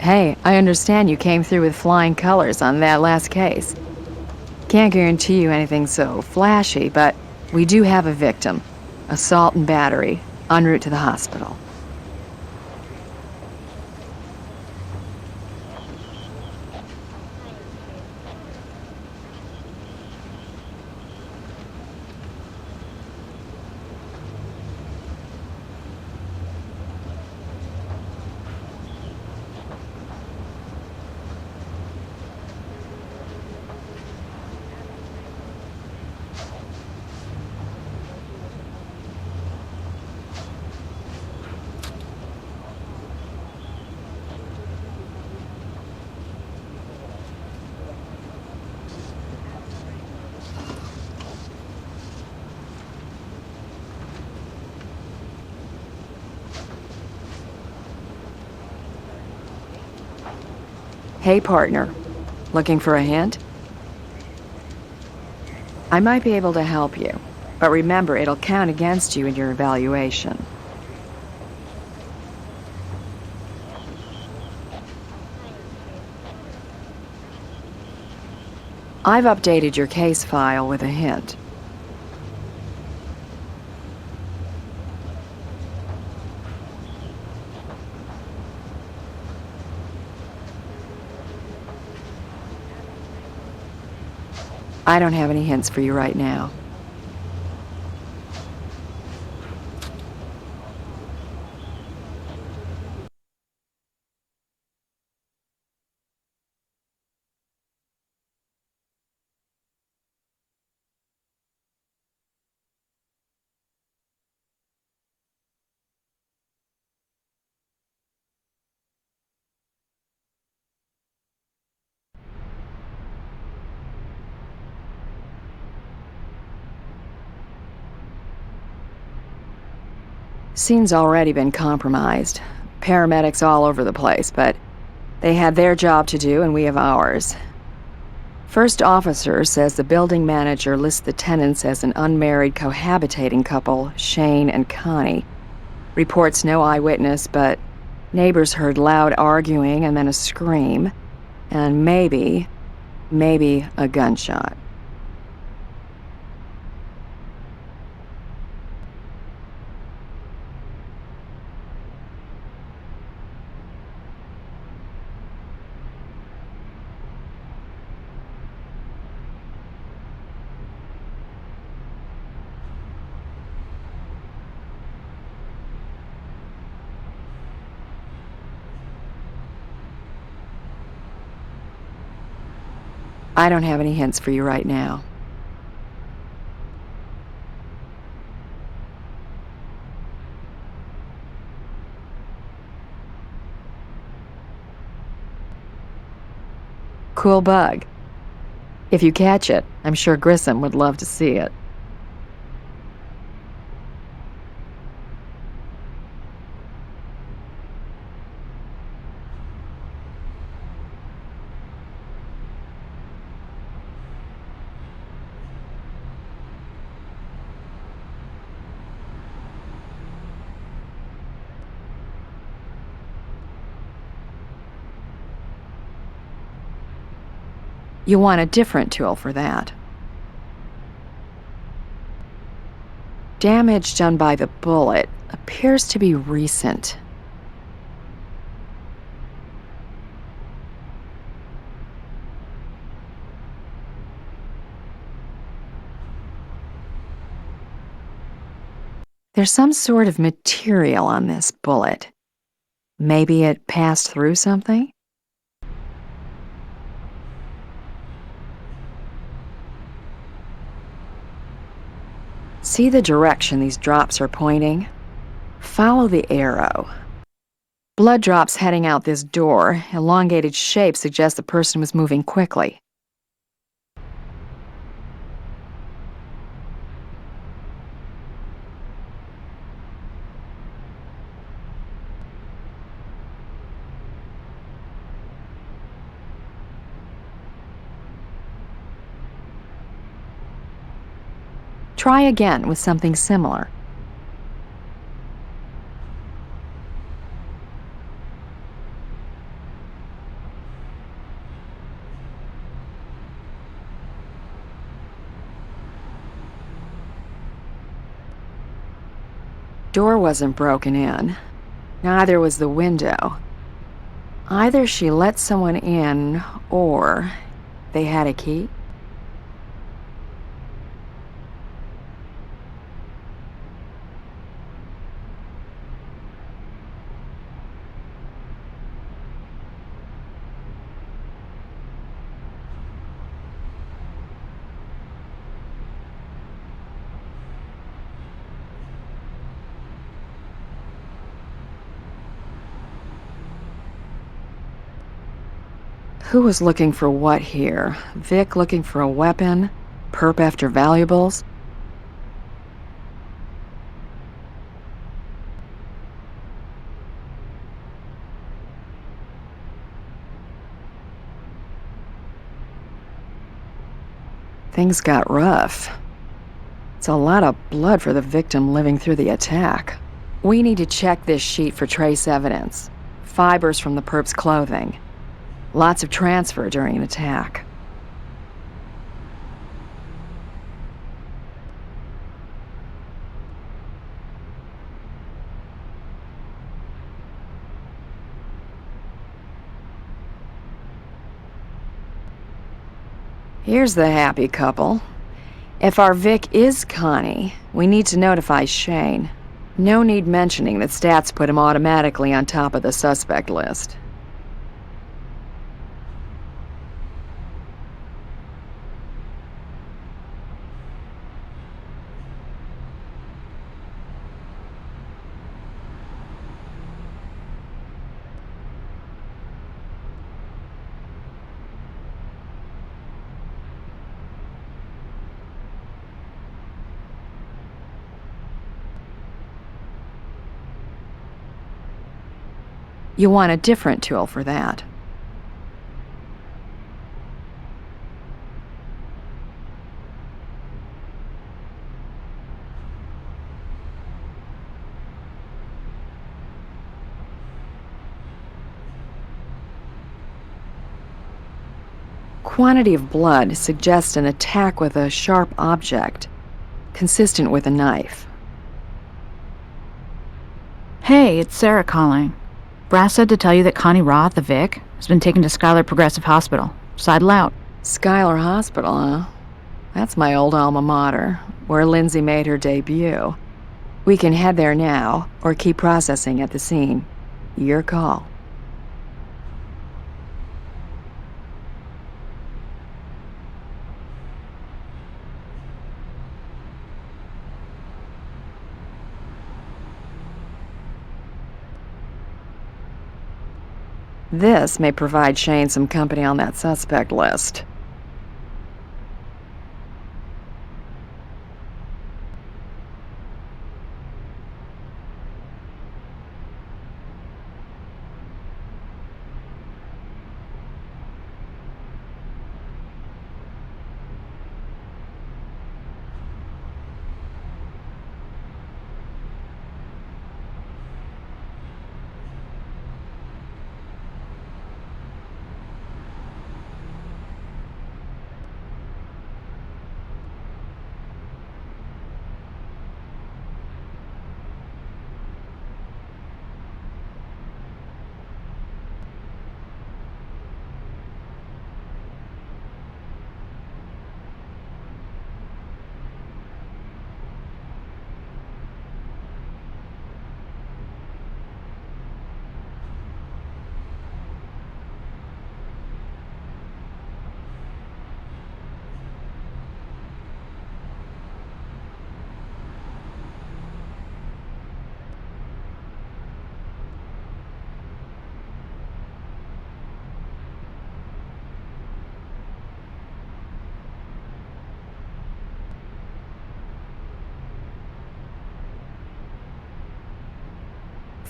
Hey, I understand you came through with flying colors on that last case. Can't guarantee you anything so flashy, but we do have a victim. Assault and battery, en route to the hospital. Hey, partner. Looking for a hint? I might be able to help you, but remember, it'll count against you in your evaluation. I've updated your case file with a hint. I don't have any hints for you right now. Scene's already been compromised. Paramedics all over the place, but they had their job to do and we have ours. First officer says the building manager lists the tenants as an unmarried cohabitating couple, Shane and Connie. Reports no eyewitness, but neighbors heard loud arguing and then a scream, and maybe a gunshot. I don't have any hints for you right now. Cool bug. If you catch it, I'm sure Grissom would love to see it. You want a different tool for that. Damage done by the bullet appears to be recent. There's some sort of material on this bullet. Maybe it passed through something? See the direction these drops are pointing? Follow the arrow. Blood drops heading out this door. Elongated shape suggests the person was moving quickly. Try again with something similar. Door wasn't broken in. Neither was the window. Either she let someone in, or they had a key. Who was looking for what here? Vic looking for a weapon? Perp after valuables? Things got rough. It's a lot of blood for the victim living through the attack. We need to check this sheet for trace evidence. Fibers from the perp's clothing. Lots of transfer during an attack. Here's the happy couple. If our Vic is Connie, we need to notify Shane. No need mentioning that stats put him automatically on top of the suspect list. You want a different tool for that. Quantity of blood suggests an attack with a sharp object, consistent with a knife. Hey, it's Sarah calling. Brass said to tell you that Connie Roth, the Vic, has been taken to Schuyler Progressive Hospital. Sidle out. Schuyler Hospital, huh? That's my old alma mater, where Lindsay made her debut. We can head there now, or keep processing at the scene. Your call. This may provide Shane some company on that suspect list.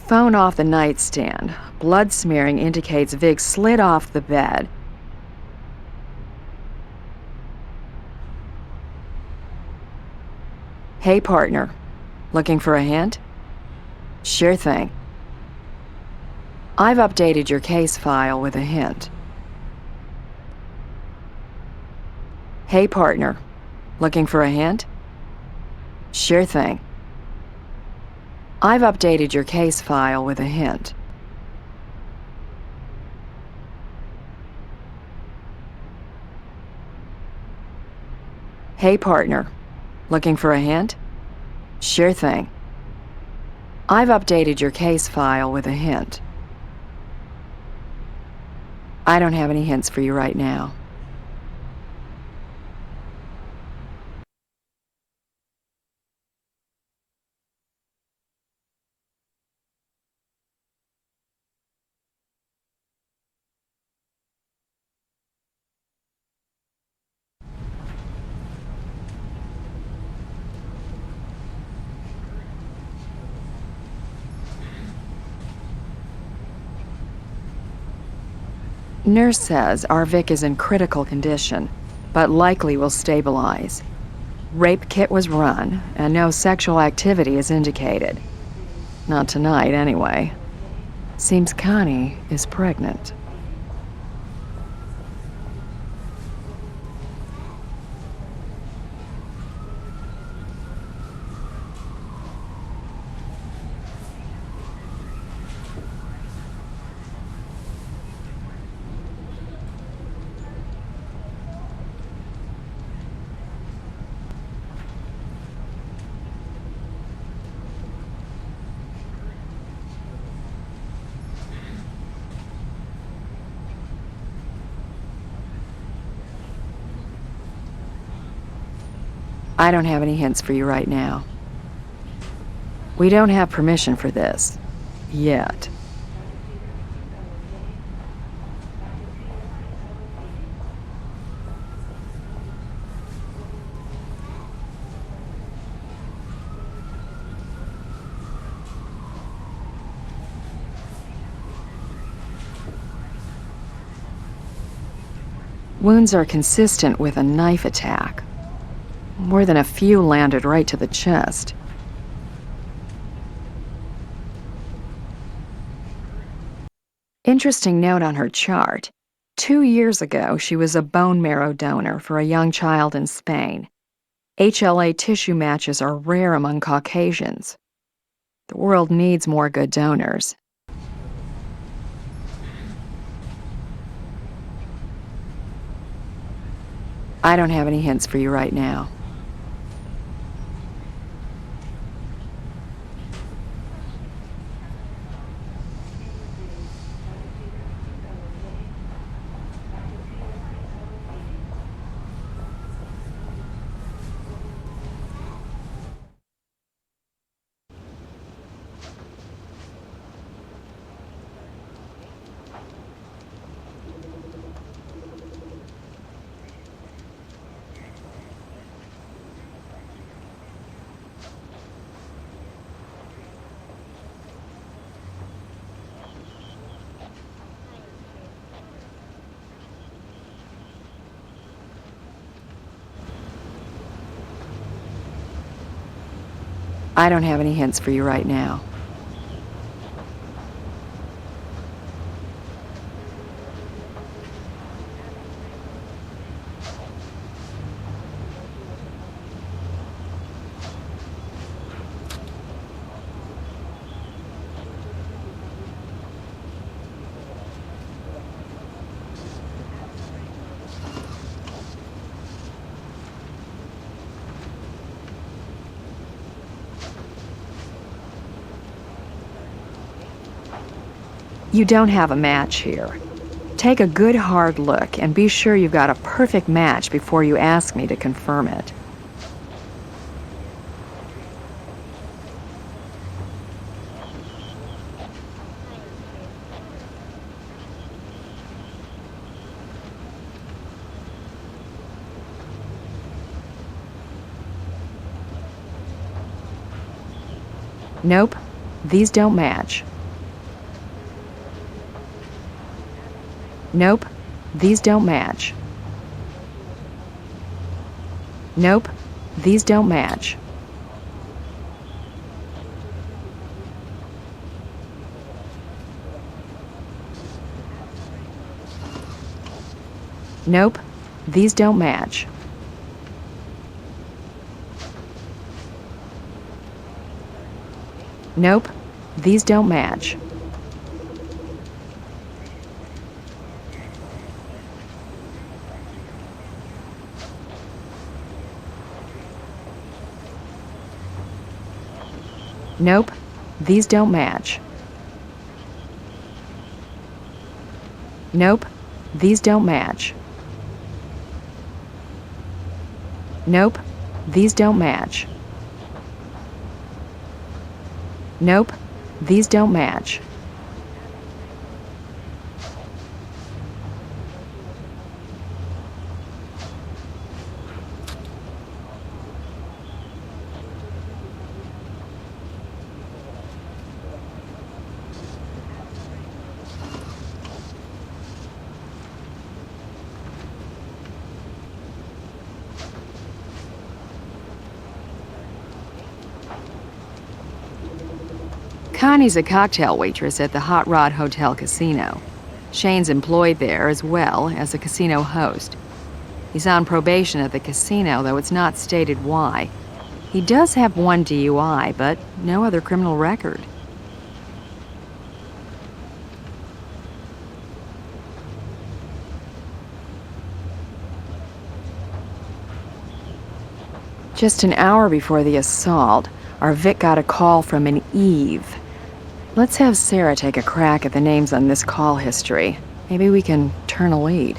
Phone off the nightstand. Blood smearing indicates Vig slid off the bed. Hey, partner. Looking for a hint? Sure thing. I've updated your case file with a hint. Hey, partner. Looking for a hint? Sure thing. I've updated your case file with a hint. Hey, partner. Looking for a hint? Sure thing. I've updated your case file with a hint. I don't have any hints for you right now. Nurse says our Vic is in critical condition, but likely will stabilize. Rape kit was run, and no sexual activity is indicated. Not tonight, anyway. Seems Connie is pregnant. I don't have any hints for you right now. We don't have permission for this. Yet. Wounds are consistent with a knife attack. More than a few landed right to the chest. Interesting note on her chart. 2 years ago, she was a bone marrow donor for a young child in Spain. HLA tissue matches are rare among Caucasians. The world needs more good donors. I don't have any hints for you right now. I don't have any hints for you right now. You don't have a match here. Take a good hard look and be sure you've got a perfect match before you ask me to confirm it. Nope, these don't match. Nope, these don't match. Nope, these don't match. Nope, these don't match. Nope, these don't match. Nope, these don't match. Nope, these don't match. Nope, these don't match. Nope, these don't match. Connie's a cocktail waitress at the Hot Rod Hotel Casino. Shane's employed there as well as a casino host. He's on probation at the casino, though it's not stated why. He does have one DUI, but no other criminal record. Just an hour before the assault, our Vic got a call from an Eve. Let's have Sarah take a crack at the names on this call history. Maybe we can turn a lead.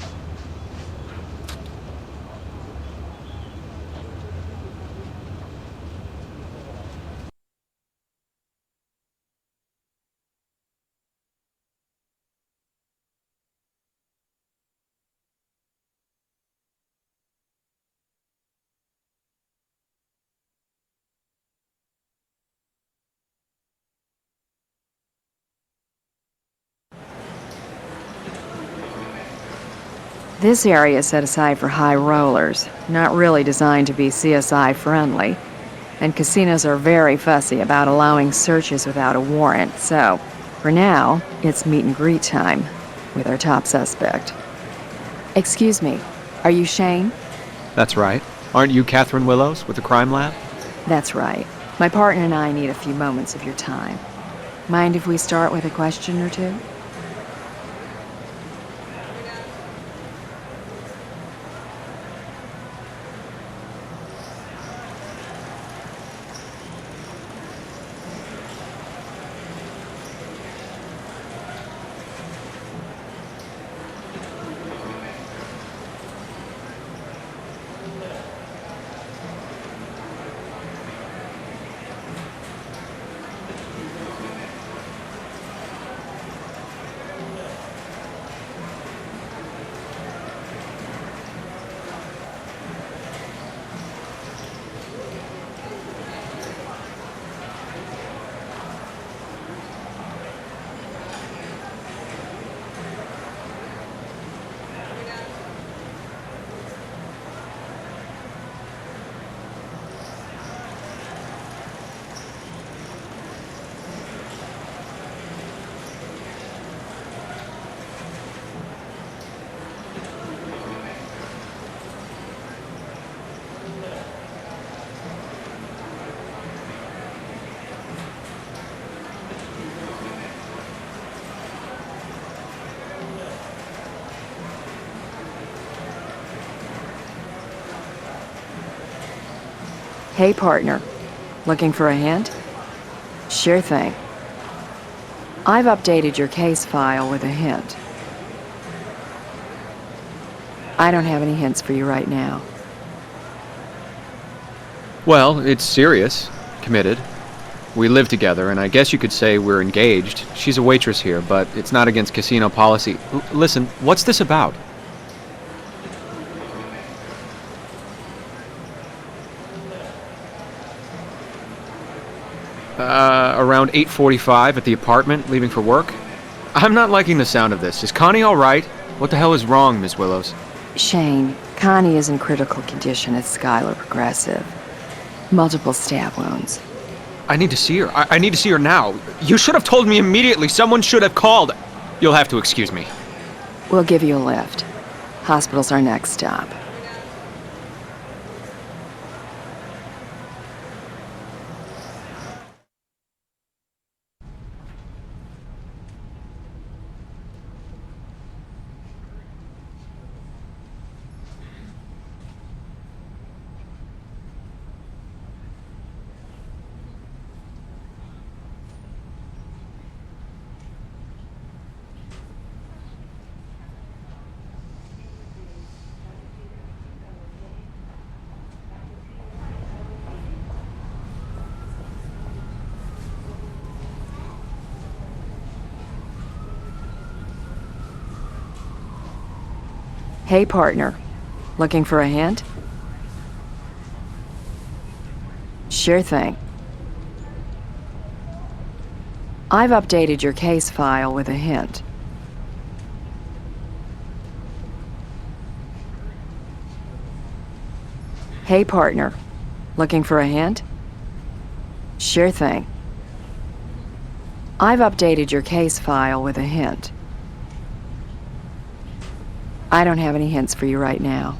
This area is set aside for high rollers, not really designed to be CSI friendly. And casinos are very fussy about allowing searches without a warrant, so for now, it's meet and greet time with our top suspect. Excuse me, are you Shane? That's right. Aren't you Catherine Willows with the crime lab? That's right. My partner and I need a few moments of your time. Mind if we start with a question or two? Hey, partner. Looking for a hint? Sure thing. I've updated your case file with a hint. I don't have any hints for you right now. Well, it's serious. Committed. We live together, and I guess you could say we're engaged. She's a waitress here, but it's not against casino policy. Listen, what's this about? Around 8:45 at the apartment, leaving for work? I'm not liking the sound of this. Is Connie all right? What the hell is wrong, Miss Willows? Shane, Connie is in critical condition at Skylar Progressive. Multiple stab wounds. I need to see her. I need to see her now. You should have told me immediately. Someone should have called. You'll have to excuse me. We'll give you a lift. Hospital's our next stop. Hey, partner. Looking for a hint? Sure thing. I've updated your case file with a hint. Hey, partner. Looking for a hint? Sure thing. I've updated your case file with a hint. I don't have any hints for you right now.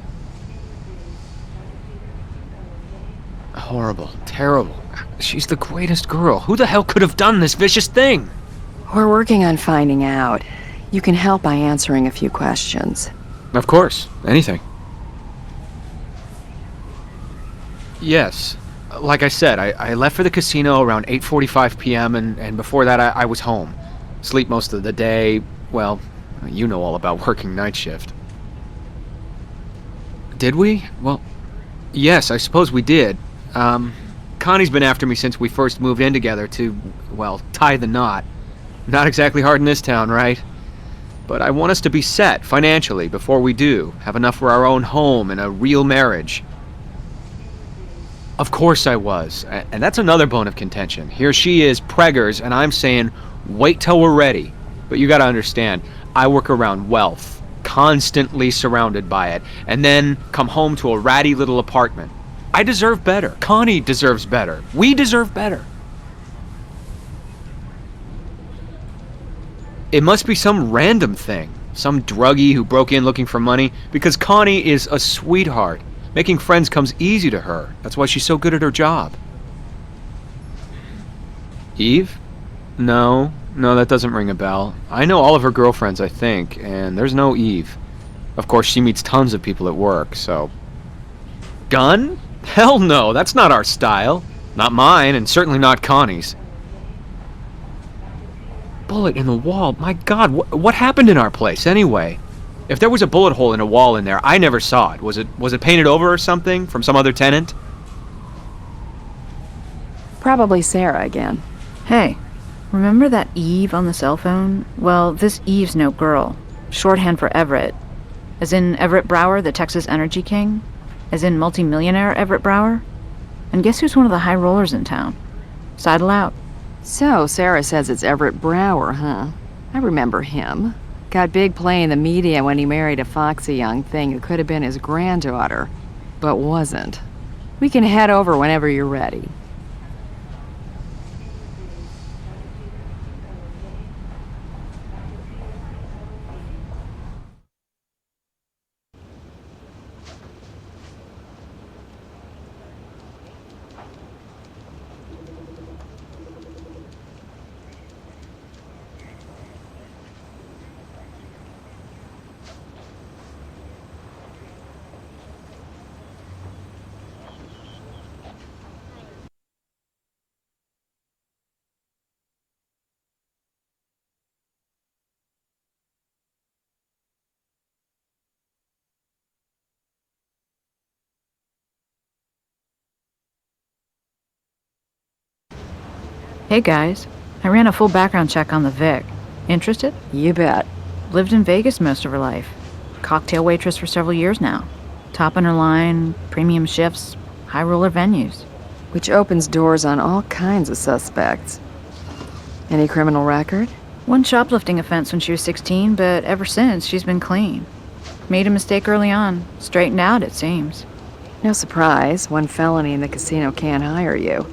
Horrible. Terrible. She's the greatest girl. Who the hell could have done this vicious thing? We're working on finding out. You can help by answering a few questions. Of course. Anything. Yes. Like I said, I left for the casino around 8:45 p.m. and before that I was home. Sleep most of the day. Well, you know all about working night shift. Did we? Well, yes, I suppose we did. Connie's been after me since we first moved in together to, well, tie the knot. Not exactly hard in this town, right? But I want us to be set financially before we do. Have enough for our own home and a real marriage. Of course I was. And that's another bone of contention. Here she is, preggers, and I'm saying, wait till we're ready. But you gotta understand, I work around wealth, constantly surrounded by it, and then come home to a ratty little apartment. I deserve better. Connie deserves better. We deserve better. It must be some random thing. Some druggie who broke in looking for money, because Connie is a sweetheart. Making friends comes easy to her. That's why she's so good at her job. Eve? No, that doesn't ring a bell. I know all of her girlfriends, I think, and there's no Eve. Of course, she meets tons of people at work, so... Gun? Hell no, that's not our style. Not mine, and certainly not Connie's. Bullet in the wall? My God, what happened in our place, anyway? If there was a bullet hole in a wall in there, I never saw it. Was it painted over or something from some other tenant? Probably Sarah again. Hey, remember that Eve on the cell phone? Well, this Eve's no girl. Shorthand for Everett. As in Everett Brower, the Texas Energy King? As in multimillionaire Everett Brower? And guess who's one of the high rollers in town? Sidle out. So, Sarah says it's Everett Brower, huh? I remember him. Got big play in the media when he married a foxy young thing who could have been his granddaughter, but wasn't. We can head over whenever you're ready. Hey guys, I ran a full background check on the Vic. Interested? You bet. Lived in Vegas most of her life. Cocktail waitress for several years now. Top on her line, premium shifts, high roller venues. Which opens doors on all kinds of suspects. Any criminal record? One shoplifting offense when she was 16, but ever since she's been clean. Made a mistake early on. Straightened out, it seems. No surprise, one felony in the casino can't hire you.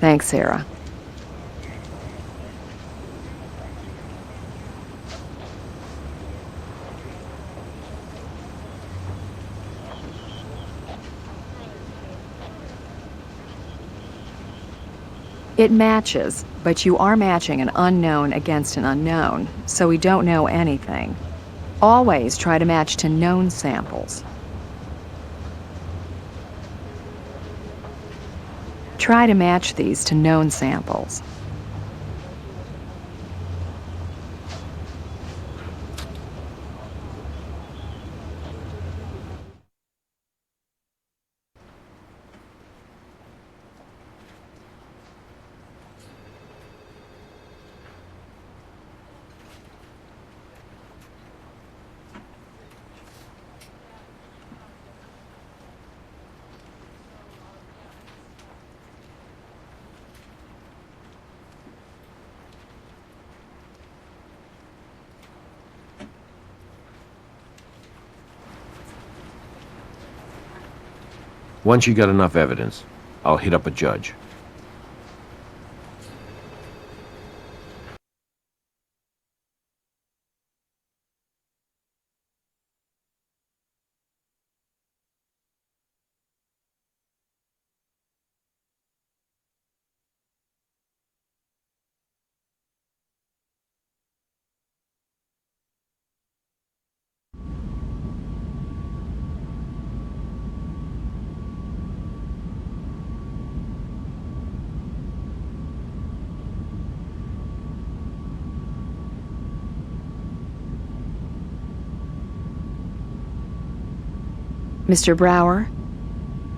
Thanks, Sarah. It matches, but you are matching an unknown against an unknown, so we don't know anything. Always try to match to known samples. Try to match these to known samples. Once you got enough evidence, I'll hit up a judge. Mr. Brower?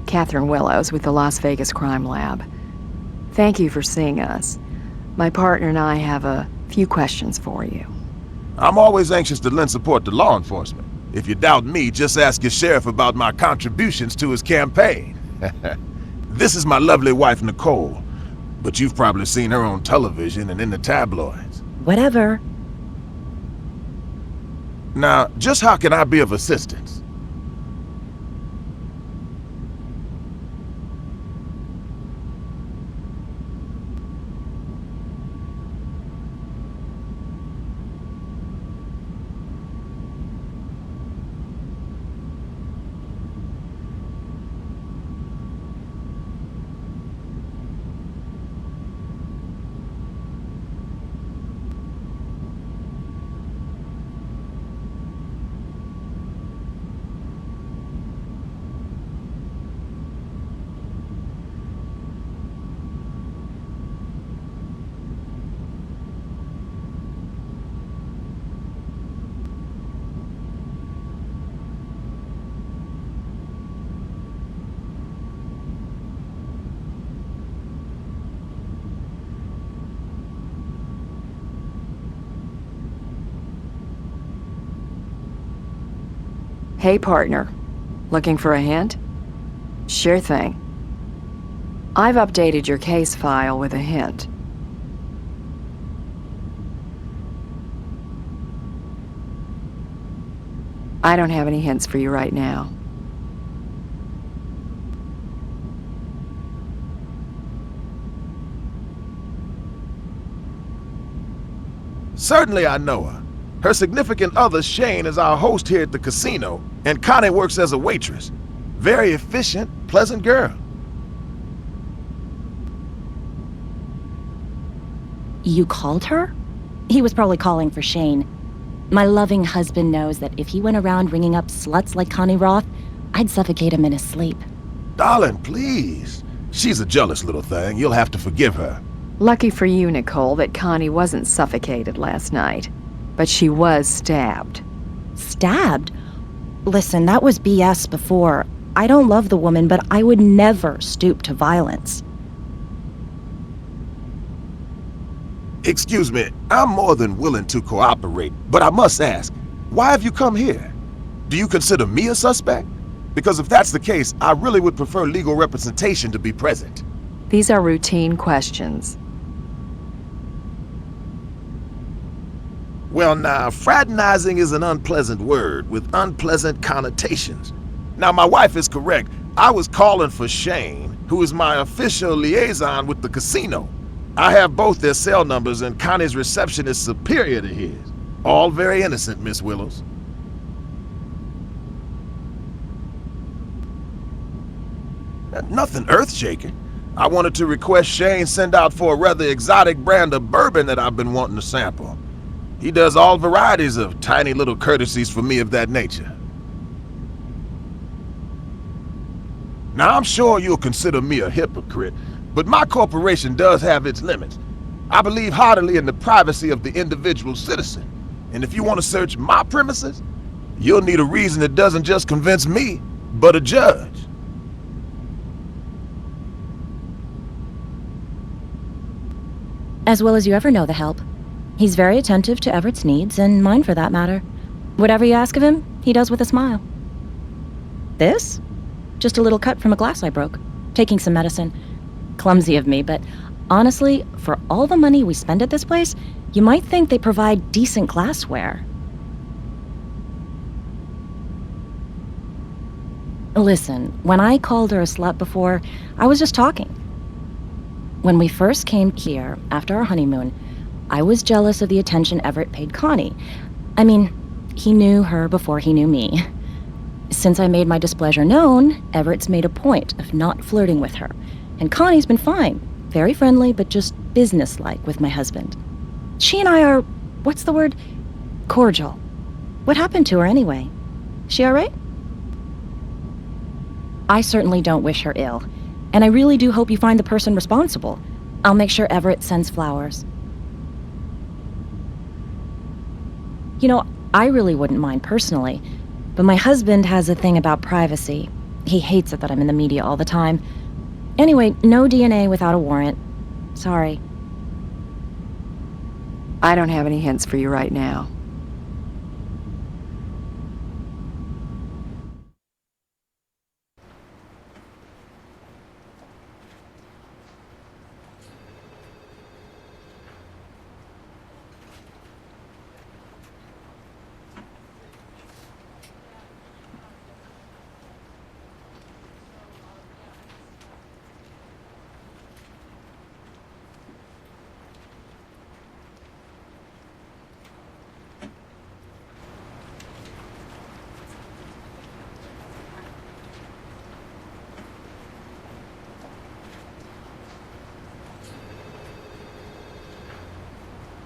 Catherine Willows with the Las Vegas Crime Lab. Thank you for seeing us. My partner and I have a few questions for you. I'm always anxious to lend support to law enforcement. If you doubt me, just ask your sheriff about my contributions to his campaign. This is my lovely wife, Nicole. But you've probably seen her on television and in the tabloids. Whatever. Now, just how can I be of assistance? Hey, partner. Looking for a hint? Sure thing. I've updated your case file with a hint. I don't have any hints for you right now. Certainly I know her. Her significant other, Shane, is our host here at the casino, and Connie works as a waitress. Very efficient, pleasant girl. You called her? He was probably calling for Shane. My loving husband knows that if he went around ringing up sluts like Connie Roth, I'd suffocate him in his sleep. Darling, please. She's a jealous little thing. You'll have to forgive her. Lucky for you, Nicole, that Connie wasn't suffocated last night. But she was stabbed. Stabbed? Listen, that was BS before. I don't love the woman, but I would never stoop to violence. Excuse me, I'm more than willing to cooperate, but I must ask, why have you come here? Do you consider me a suspect? Because if that's the case, I really would prefer legal representation to be present. These are routine questions. Well now, fraternizing is an unpleasant word with unpleasant connotations. Now my wife is correct. I was calling for Shane, who is my official liaison with the casino. I have both their cell numbers and Connie's reception is superior to his. All very innocent, Miss Willows. Nothing earth-shaking. I wanted to request Shane send out for a rather exotic brand of bourbon that I've been wanting to sample. He does all varieties of tiny little courtesies for me of that nature. Now, I'm sure you'll consider me a hypocrite, but my corporation does have its limits. I believe heartily in the privacy of the individual citizen, and if you want to search my premises, you'll need a reason that doesn't just convince me, but a judge. As well as you ever know the help. He's very attentive to Everett's needs, and mine for that matter. Whatever you ask of him, he does with a smile. This? Just a little cut from a glass I broke. Taking some medicine. Clumsy of me, but honestly, for all the money we spend at this place, you might think they provide decent glassware. Listen, when I called her a slut before, I was just talking. When we first came here, after our honeymoon, I was jealous of the attention Everett paid Connie. I mean, he knew her before he knew me. Since I made my displeasure known, Everett's made a point of not flirting with her. And Connie's been fine. Very friendly, but just businesslike with my husband. She and I are, what's the word? Cordial. What happened to her anyway? She all right? I certainly don't wish her ill. And I really do hope you find the person responsible. I'll make sure Everett sends flowers. You know, I really wouldn't mind personally, but my husband has a thing about privacy. He hates it that I'm in the media all the time. Anyway, no DNA without a warrant. Sorry. I don't have any hints for you right now.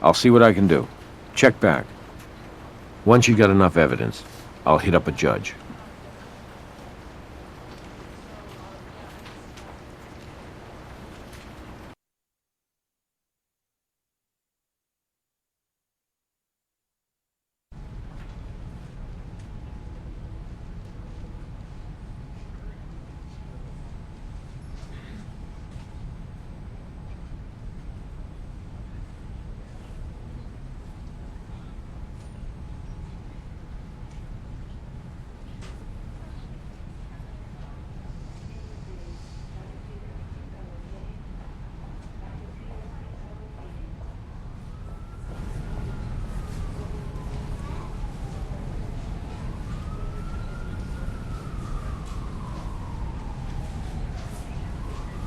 I'll see what I can do. Check back. Once you got enough evidence, I'll hit up a judge.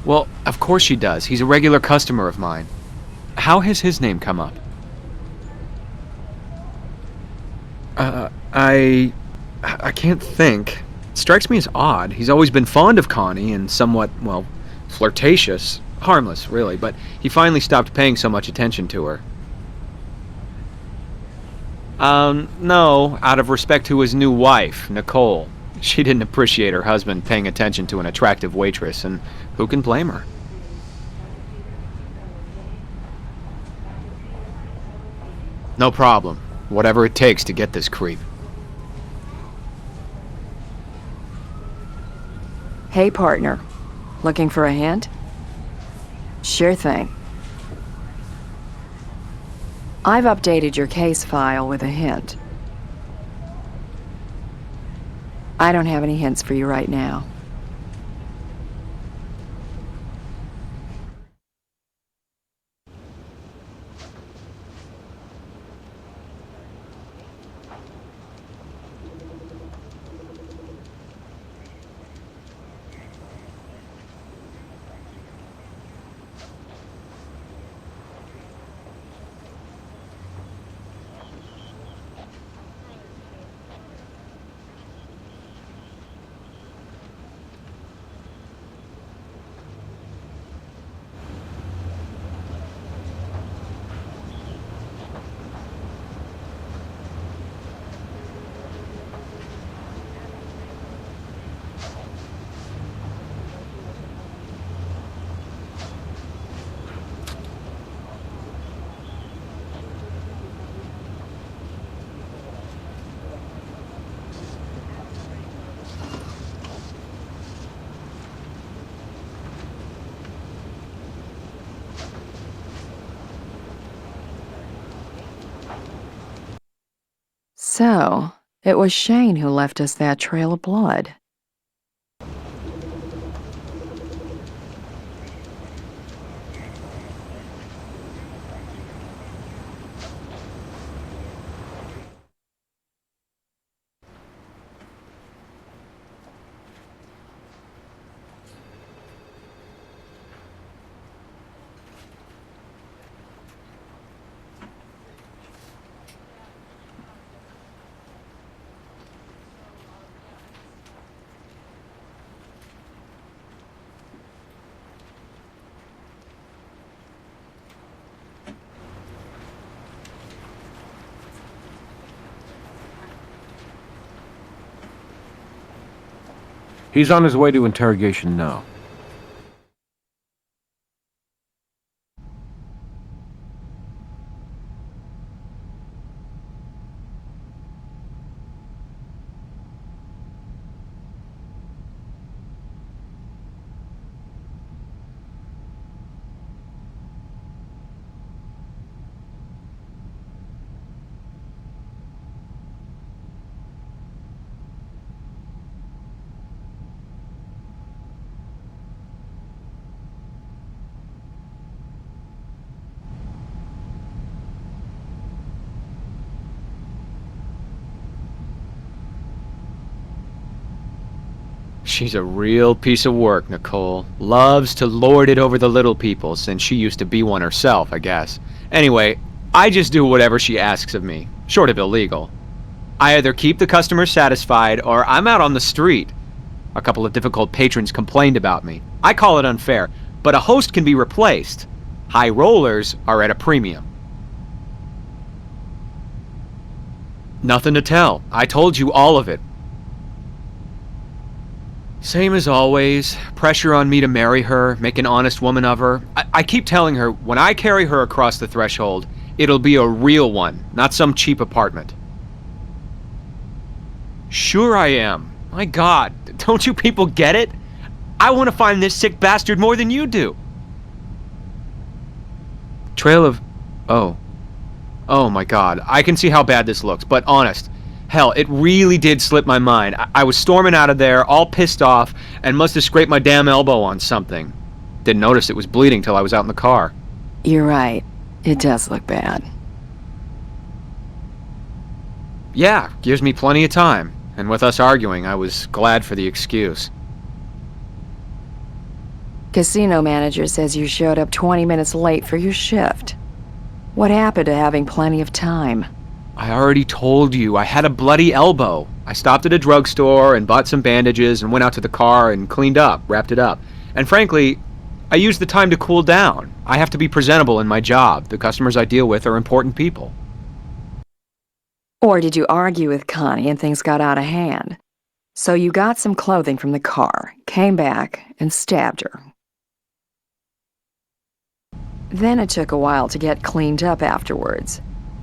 Well, of course she does. He's a regular customer of mine. How has his name come up? I can't think. Strikes me as odd. He's always been fond of Connie and somewhat, well, flirtatious. Harmless, really, but he finally stopped paying so much attention to her. No, out of respect to his new wife, Nicole. She didn't appreciate her husband paying attention to an attractive waitress, and who can blame her? No problem. Whatever it takes to get this creep. Hey, partner. Looking for a hint? Sure thing. I've updated your case file with a hint. I don't have any hints for you right now. So, it was Shane who left us that trail of blood. He's on his way to interrogation now. She's a real piece of work, Nicole. Loves to lord it over the little people, since she used to be one herself, I guess. Anyway, I just do whatever she asks of me, short of illegal. I either keep the customers satisfied, or I'm out on the street. A couple of difficult patrons complained about me. I call it unfair, but a host can be replaced. High rollers are at a premium. Nothing to tell. I told you all of it. Same as always, pressure on me to marry her, make an honest woman of her. I keep telling her, when I carry her across the threshold, it'll be a real one, not some cheap apartment. Sure I am. My God, don't you people get it? I want to find this sick bastard more than you do. Trail of... Oh. Oh my God, I can see how bad this looks, but honest. Hell, it really did slip my mind. I was storming out of there, all pissed off, and must have scraped my damn elbow on something. Didn't notice it was bleeding till I was out in the car. You're right. It does look bad. Yeah, gives me plenty of time. And with us arguing, I was glad for the excuse. Casino manager says you showed up 20 minutes late for your shift. What happened to having plenty of time? I already told you, I had a bloody elbow. I stopped at a drugstore and bought some bandages and went out to the car and cleaned up, wrapped it up. And frankly, I used the time to cool down. I have to be presentable in my job. The customers I deal with are important people. Or did you argue with Connie and things got out of hand? So you got some clothing from the car, came back, and stabbed her. Then it took a while to get cleaned up afterwards.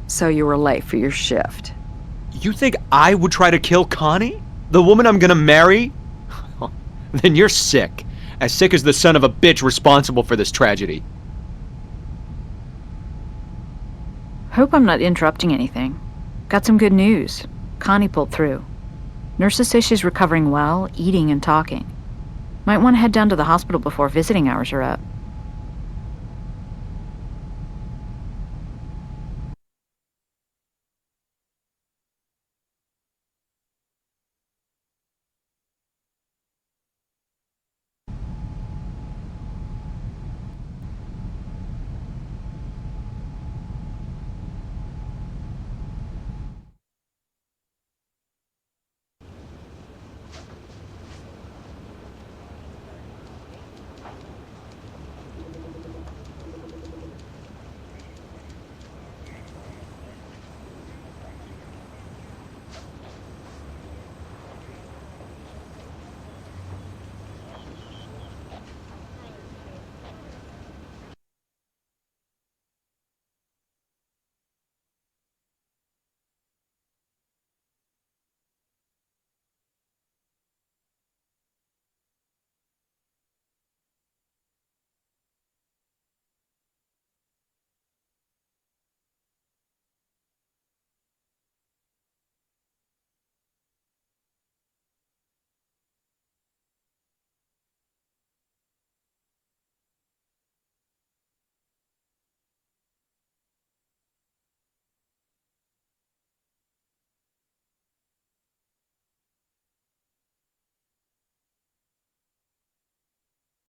So you were late for your shift. You think I would try to kill Connie? The woman I'm gonna marry? Then you're sick. As sick as the son of a bitch responsible for this tragedy. Hope I'm not interrupting anything. Got some good news. Connie pulled through. Nurses say she's recovering well, eating and talking. Might want to head down to the hospital before visiting hours are up.